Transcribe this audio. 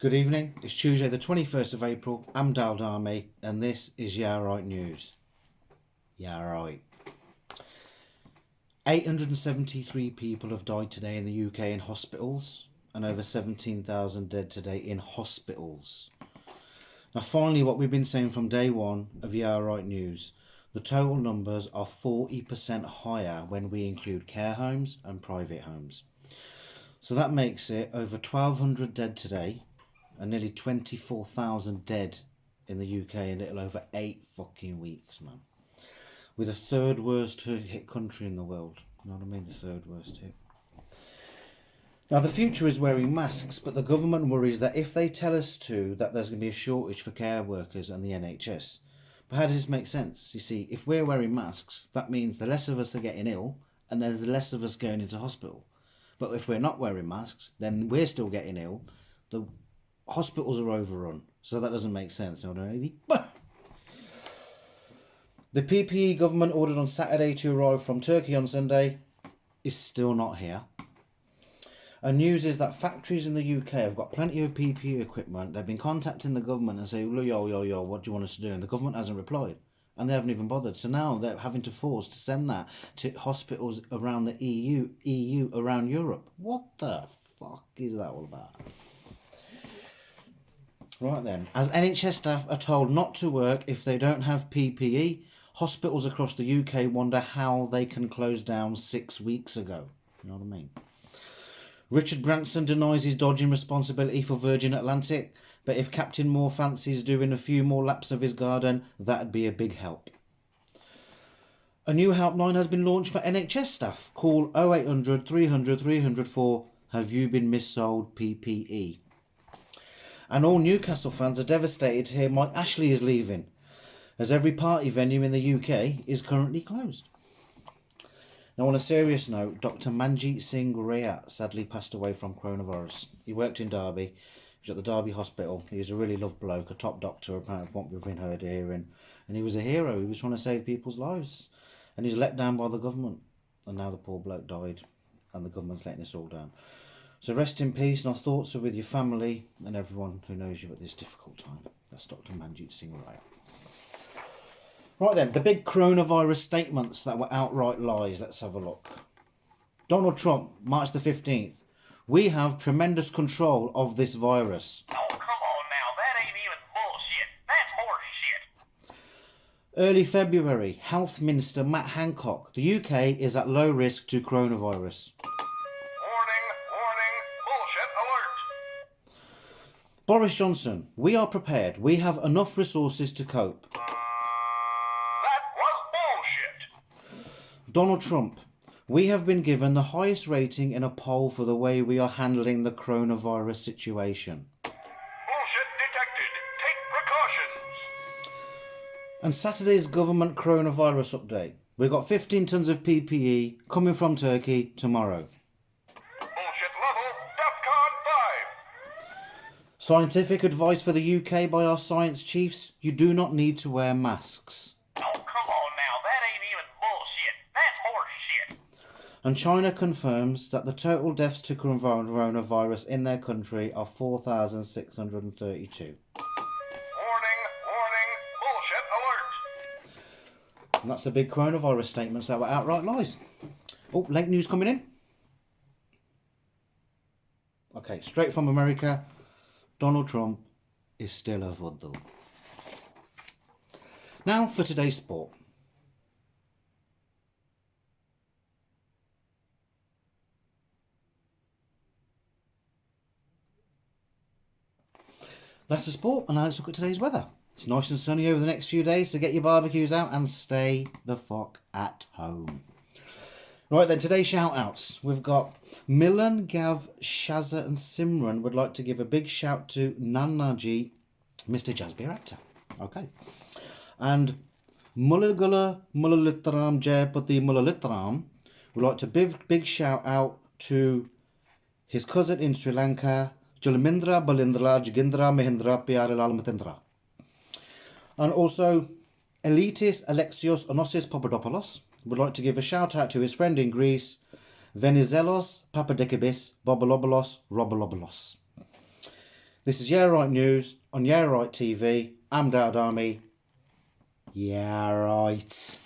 Good evening. It's Tuesday, the 21st of April. I'm Dal Darmy, and this is Yeah Right News. Yeah Right. 873 people have died today in the UK in hospitals, and over 17,000 dead today in hospitals. Now, finally, what we've been saying from day one of Yeah Right News, the total numbers are 40% higher when we include care homes and private homes. So that makes it over 1,200 dead today, and nearly 24,000 dead in the UK in a little over 8 fucking weeks, man. We're the third worst hit country in the world. You know what I mean? The third worst hit. Now, the future is wearing masks, but the government worries that if they tell us that there's going to be a shortage for care workers and the NHS. But how does this make sense? You see, if we're wearing masks, that means the less of us are getting ill and there's less of us going into hospital. But if we're not wearing masks, then we're still getting ill. The hospitals are overrun, so that doesn't make sense. You know what I mean? The PPE government ordered on Saturday to arrive from Turkey on Sunday is still not here. And news is that factories in the UK have got plenty of PPE equipment. They've been contacting the government and saying, yo, what do you want us to do? And the government hasn't replied. And they haven't even bothered. So now they're having to force to send that to hospitals around the EU around Europe. What the fuck is that all about? Right then, as NHS staff are told not to work if they don't have PPE, hospitals across the UK wonder how they can close down 6 weeks ago. You know what I mean? Richard Branson denies his dodging responsibility for Virgin Atlantic, but if Captain Moore fancies doing a few more laps of his garden, that'd be a big help. A new helpline has been launched for NHS staff. Call 0800 300 304. Have you been missold PPE? And all Newcastle fans are devastated to hear Mike Ashley is leaving, as every party venue in the UK is currently closed. Now, on a serious note, Dr. Manjeet Singh Rayat sadly passed away from coronavirus. He worked in Derby. He was at the Derby Hospital. He was a really loved bloke, a top doctor, apparently, what we've been heard here. And he was a hero. He was trying to save people's lives. And he was let down by the government. And now the poor bloke died. And the government's letting us all down. So rest in peace, and our thoughts are with your family and everyone who knows you at this difficult time. That's Dr. Manjeet Singh Rayat. Right then, the big coronavirus statements that were outright lies. Let's have a look. Donald Trump, March the 15th. We have tremendous control of this virus. Oh, come on now. That ain't even bullshit. That's horse shit. Early February, Health Minister Matt Hancock. The UK is at low risk to coronavirus. Warning, bullshit alert. Boris Johnson. We are prepared. We have enough resources to cope. That was bullshit. Donald Trump. We have been given the highest rating in a poll for the way we are handling the coronavirus situation. Bullshit detected. Take precautions. And Saturday's government coronavirus update. We've got 15 tonnes of PPE coming from Turkey tomorrow. Bullshit level DEFCON 5. Scientific advice for the UK by our science chiefs. You do not need to wear masks. Oh, come on now. That ain't even bullshit. That's horse shit. And China confirms that the total deaths to coronavirus in their country are 4,632. Warning, bullshit alert. And that's the big coronavirus statements that were outright lies. Oh, late news coming in. Okay, straight from America. Donald Trump is still a voodoo. Now for today's sport. That's the sport, and now let's look at today's weather. It's nice and sunny over the next few days, so get your barbecues out and stay the fuck at home. Right then, today's shout-outs. We've got Milan, Gav, Shazza and Simran would like to give a big shout to Nanaji, Mr. Jazzbeer actor. Okay. And Mulligula Mullalitram Jayapati Mullalitram would like to big shout-out to his cousin in Sri Lanka, Jalamindra Balindra Jagindra Mahindra Pyarelal Matindra. And also Elitis Alexios Onosis Papadopoulos would like to give a shout out to his friend in Greece, Venizelos Papadekibis Bobolobolos Robolobolos. This is Yeah Right News on Yeah Right TV. I'm Dad Army. Yeah Right.